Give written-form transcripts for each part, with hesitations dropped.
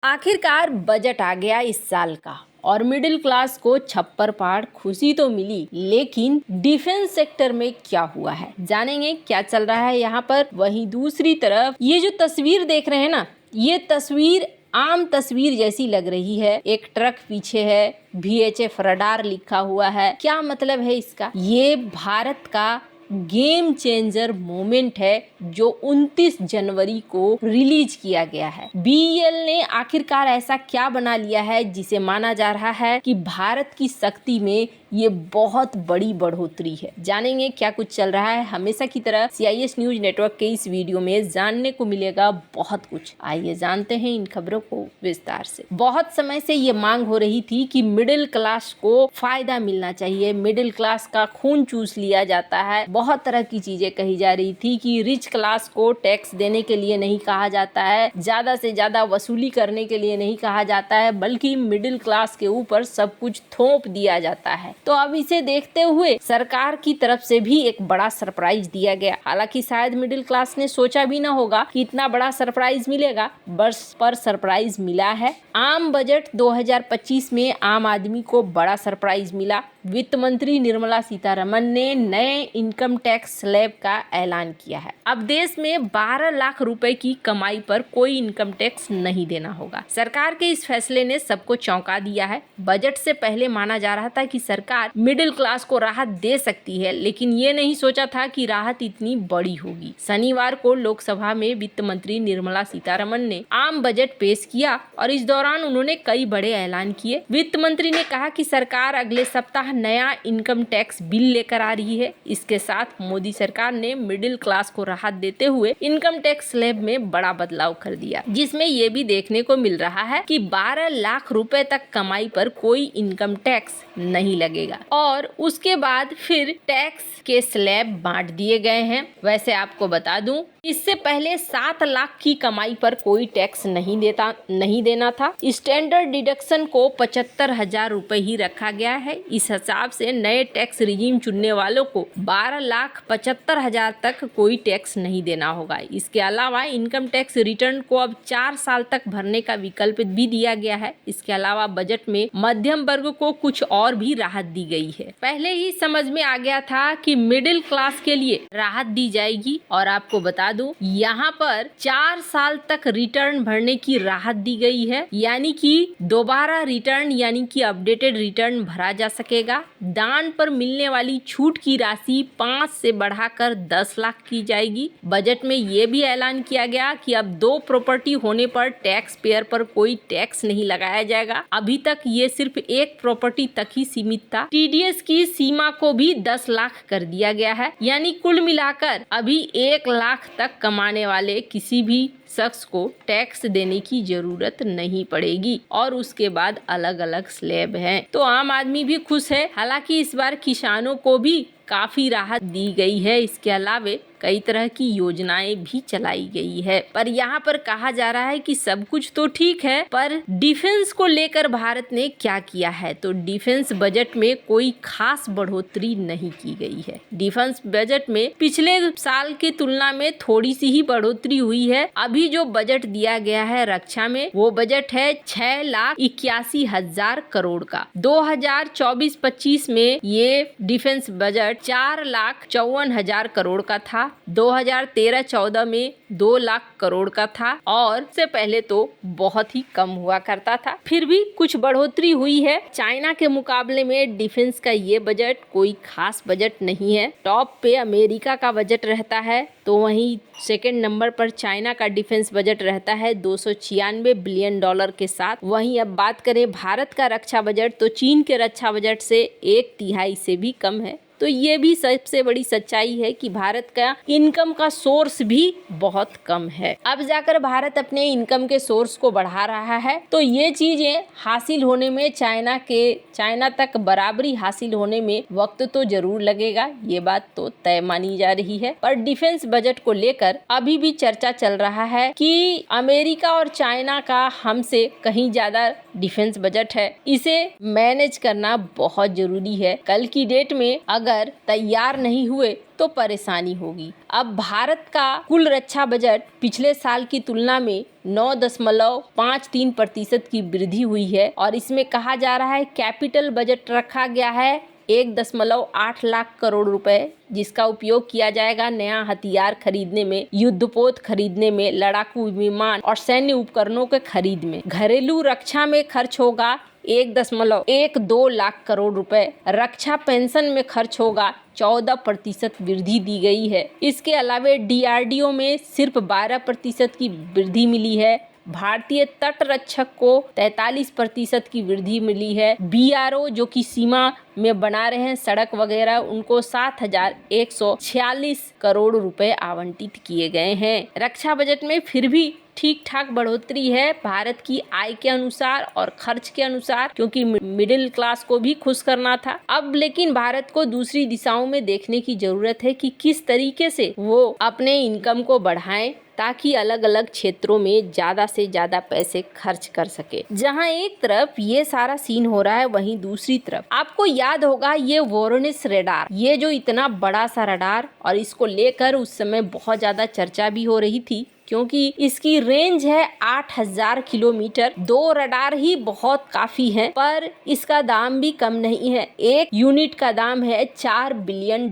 आखिरकार बजट आ गया इस साल का और मिडिल क्लास को छप्पर फाड़ खुशी तो मिली, लेकिन डिफेंस सेक्टर में क्या हुआ है जानेंगे क्या चल रहा है यहाँ पर। वहीं दूसरी तरफ ये जो तस्वीर देख रहे हैं ना, ये तस्वीर आम तस्वीर जैसी लग रही है। एक ट्रक पीछे है, VHF रडार लिखा हुआ है। क्या मतलब है इसका? ये भारत का गेम चेंजर मोमेंट है जो 29 जनवरी को रिलीज किया गया है। BEL ने आखिरकार ऐसा क्या बना लिया है जिसे माना जा रहा है कि भारत की शक्ति में ये बहुत बड़ी बढ़ोतरी है। जानेंगे क्या कुछ चल रहा है। हमेशा की तरह CIS न्यूज नेटवर्क के इस वीडियो में जानने को मिलेगा बहुत कुछ। आइए जानते हैं इन खबरों को विस्तार से। बहुत समय से ये मांग हो रही थी कि मिडिल क्लास को फायदा मिलना चाहिए, मिडिल क्लास का खून चूस लिया जाता है। बहुत तरह की चीजें कही जा रही थी कि रिच क्लास को टैक्स देने के लिए नहीं कहा जाता है, ज्यादा से ज्यादा वसूली करने के लिए नहीं कहा जाता है, बल्कि मिडिल क्लास के ऊपर सब कुछ थोप दिया जाता है। तो अब इसे देखते हुए सरकार की तरफ से भी एक बड़ा सरप्राइज दिया गया। हालांकि शायद मिडिल क्लास ने सोचा भी ना होगा कि इतना बड़ा सरप्राइज मिलेगा, बस पर सरप्राइज मिला है। आम बजट 2025 में आम आदमी को बड़ा सरप्राइज मिला। वित्त मंत्री निर्मला सीतारमण ने नए इनकम टैक्स स्लैब का ऐलान किया है। अब देश में 12 लाख रुपए की कमाई पर कोई इनकम टैक्स नहीं देना होगा। सरकार के इस फैसले ने सबको चौंका दिया है। बजट से पहले माना जा रहा था कि सरकार मिडिल क्लास को राहत दे सकती है, लेकिन ये नहीं सोचा था कि राहत इतनी बड़ी होगी। शनिवार को लोकसभा में वित्त मंत्री निर्मला सीतारमण ने आम बजट पेश किया और इस दौरान उन्होंने कई बड़े ऐलान किए। वित्त मंत्री ने कहा कि सरकार अगले सप्ताह नया इनकम टैक्स बिल लेकर आ रही है। इसके साथ मोदी सरकार ने मिडिल क्लास को राहत देते हुए इनकम टैक्स स्लैब में बड़ा बदलाव कर दिया, जिसमें ये भी देखने को मिल रहा है कि 12 लाख रुपए तक कमाई पर कोई इनकम टैक्स नहीं लगेगा और उसके बाद फिर टैक्स के स्लैब बांट दिए गए हैं। वैसे आपको बता दूं, इससे पहले 7 लाख की कमाई पर कोई टैक्स नहीं देना था। स्टैंडर्ड डिडक्शन को 75,000 रुपए ही रखा गया है। इस हिसाब से नए टैक्स रिजीम चुनने वालों को 12,75,000 तक कोई टैक्स नहीं देना होगा। इसके अलावा इनकम टैक्स रिटर्न को अब 4 साल तक भरने का विकल्प भी दिया गया है। इसके अलावा बजट में मध्यम वर्ग को कुछ और भी राहत दी गई है। पहले ही समझ में आ गया था कि मिडिल क्लास के लिए राहत दी जाएगी और आपको बता दूं, यहाँ पर 4 साल तक रिटर्न भरने की राहत दी गई है, यानी कि दोबारा रिटर्न यानी कि अपडेटेड रिटर्न भरा जा सकेगा। दान पर मिलने वाली छूट की राशि 5 से बढ़ाकर 10 लाख की जाएगी। बजट में ये भी ऐलान किया गया कि अब 2 प्रॉपर्टी होने पर टैक्स पेयर पर कोई टैक्स नहीं लगाया जाएगा। अभी तक ये सिर्फ एक प्रॉपर्टी तक ही सीमित था। TDS की सीमा को भी 10 लाख कर दिया गया है, यानी कुल मिलाकर अभी 1 लाख तक कमाने वाले किसी भी शख्स को टैक्स देने की जरूरत नहीं पड़ेगी और उसके बाद अलग अलग स्लैब हैं। तो आम आदमी भी खुश है। हालांकि इस बार किसानों को भी काफी राहत दी गई है। इसके अलावा कई तरह की योजनाएं भी चलाई गई है। पर यहाँ पर कहा जा रहा है कि सब कुछ तो ठीक है, पर डिफेंस को लेकर भारत ने क्या किया है। तो डिफेंस बजट में कोई खास बढ़ोतरी नहीं की गई है। डिफेंस बजट में पिछले साल की तुलना में थोड़ी सी ही बढ़ोतरी हुई है। अभी जो बजट दिया गया है रक्षा में, वो बजट है 6,81,000 करोड़ का। 2024-25 में ये डिफेंस बजट 4,54,000 करोड़ का था। 2013-14 में 2 लाख करोड़ का था और से पहले तो बहुत ही कम हुआ करता था। फिर भी कुछ बढ़ोतरी हुई है। चाइना के मुकाबले में डिफेंस का ये बजट कोई खास बजट नहीं है। टॉप पे अमेरिका का बजट रहता है, तो वहीं सेकंड नंबर पर चाइना का डिफेंस बजट रहता है 296 बिलियन डॉलर के साथ। वहीं अब बात करें भारत का रक्षा बजट, तो चीन के रक्षा बजट से 1/3 से भी कम है। तो ये भी सबसे बड़ी सच्चाई है कि भारत का इनकम का सोर्स भी बहुत कम है। अब जाकर भारत अपने इनकम के सोर्स को बढ़ा रहा है, तो ये चीजें हासिल होने में चाइना तक बराबरी हासिल होने में वक्त तो जरूर लगेगा, ये बात तो तय मानी जा रही है। पर डिफेंस बजट को लेकर अभी भी चर्चा चल रहा है कि अमेरिका और चाइना का हमसे कहीं ज्यादा डिफेंस बजट है। इसे मैनेज करना बहुत जरूरी है। कल की डेट में अगर अगर तैयार नहीं हुए तो परेशानी होगी। अब भारत का कुल रक्षा बजट पिछले साल की तुलना में 9.53% की वृद्धि हुई है और इसमें कहा जा रहा है कैपिटल बजट रखा गया है 1.8 लाख करोड़ रुपए, जिसका उपयोग किया जाएगा नया हथियार खरीदने में, युद्धपोत खरीदने में, लड़ाकू विमान और सैन्य उपकरणों के खरीद में। घरेलू रक्षा में खर्च होगा 1.12 लाख करोड़ रुपए। रक्षा पेंशन में खर्च होगा 14% वृद्धि दी गई है। इसके अलावा DRDO में सिर्फ 12% की वृद्धि मिली है। भारतीय तट रक्षक को 43% की वृद्धि मिली है। BRO जो कि सीमा में बना रहे हैं सड़क वगैरह, उनको 7,146 करोड़ रुपए आवंटित किए गए हैं। रक्षा बजट में फिर भी ठीक ठाक बढ़ोतरी है भारत की आय के अनुसार और खर्च के अनुसार, क्योंकि मिडिल क्लास को भी खुश करना था। अब लेकिन भारत को दूसरी दिशाओं में देखने की जरूरत है कि किस तरीके से वो अपने इनकम को बढ़ाएं ताकि अलग अलग क्षेत्रों में ज्यादा से ज्यादा पैसे खर्च कर सके। जहां एक तरफ ये सारा सीन हो रहा है, वहीं दूसरी तरफ आपको याद होगा ये वोरोनिस रडार, ये जो इतना बड़ा सा रडार, और इसको लेकर उस समय बहुत ज्यादा चर्चा भी हो रही थी क्योंकि इसकी रेंज है 8,000 किलोमीटर। 2 रडार ही बहुत काफी है, पर इसका दाम भी कम नहीं है। एक यूनिट का दाम है $4 बिलियन।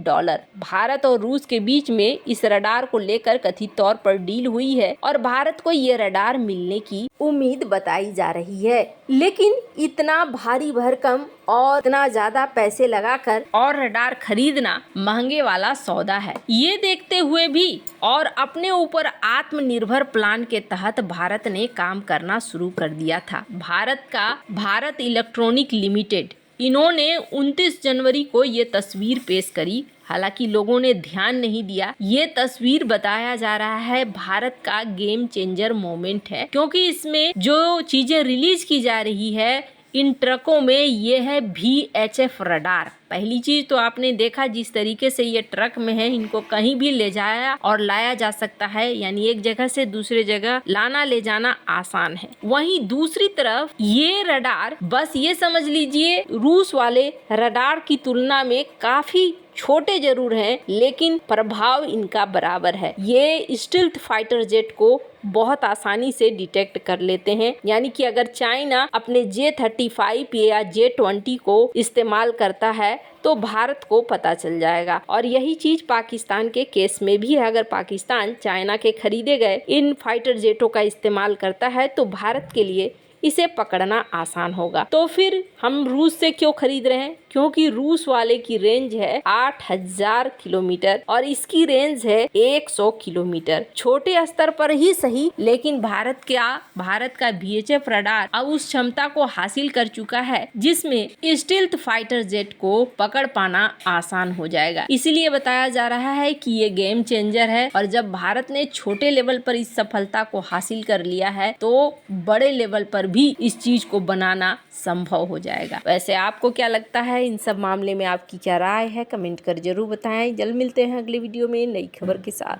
भारत और रूस के बीच में इस रडार को लेकर कथित तौर पर डील हुई है और भारत को ये रडार मिलने की उम्मीद बताई जा रही है। लेकिन इतना भारी भरकम और इतना ज्यादा पैसे लगाकर और रडार खरीदना महंगे वाला सौदा है। ये देखते हुए भी और अपने ऊपर आत्मनिर्भर प्लान के तहत भारत ने काम करना शुरू कर दिया था। भारत इलेक्ट्रॉनिक लिमिटेड, इन्होंने 29 जनवरी को ये तस्वीर पेश करी। हालांकि लोगों ने ध्यान नहीं दिया। ये तस्वीर बताया जा रहा है भारत का गेम चेंजर मोमेंट है, क्योंकि इसमें जो चीजें रिलीज की जा रही है इन ट्रकों में ये है VHF रडार। पहली चीज तो आपने देखा जिस तरीके से ये ट्रक में है, इनको कहीं भी ले जाया और लाया जा सकता है, यानी एक जगह से दूसरे जगह लाना ले जाना आसान है। वहीं दूसरी तरफ ये रडार, बस ये समझ लीजिए रूस वाले रडार की तुलना में काफी छोटे जरूर हैं, लेकिन प्रभाव इनका बराबर है। ये स्टील्थ फाइटर जेट को बहुत आसानी से डिटेक्ट कर लेते हैं, यानी कि अगर चाइना अपने J-35 या J-20 को इस्तेमाल करता है तो भारत को पता चल जाएगा। और यही चीज पाकिस्तान के केस में भी है। अगर पाकिस्तान चाइना के खरीदे गए इन फाइटर जेटों का इस्तेमाल करता है तो भारत के लिए इसे पकड़ना आसान होगा। तो फिर हम रूस से क्यों खरीद रहे हैं? क्योंकि रूस वाले की रेंज है 8,000 किलोमीटर और इसकी रेंज है 100 किलोमीटर। छोटे स्तर पर ही सही, लेकिन भारत का VHF रडार अब उस क्षमता को हासिल कर चुका है जिसमें स्टील्थ फाइटर जेट को पकड़ पाना आसान हो जाएगा। इसीलिए बताया जा रहा है कि ये गेम चेंजर है, और जब भारत ने छोटे लेवल पर इस सफलता को हासिल कर लिया है तो बड़े लेवल पर भी इस चीज को बनाना संभव हो जाएगा। वैसे आपको क्या लगता है इन सब मामले में? आपकी क्या राय है? कमेंट कर जरूर बताएं। जल्द मिलते हैं अगले वीडियो में नई खबर के साथ।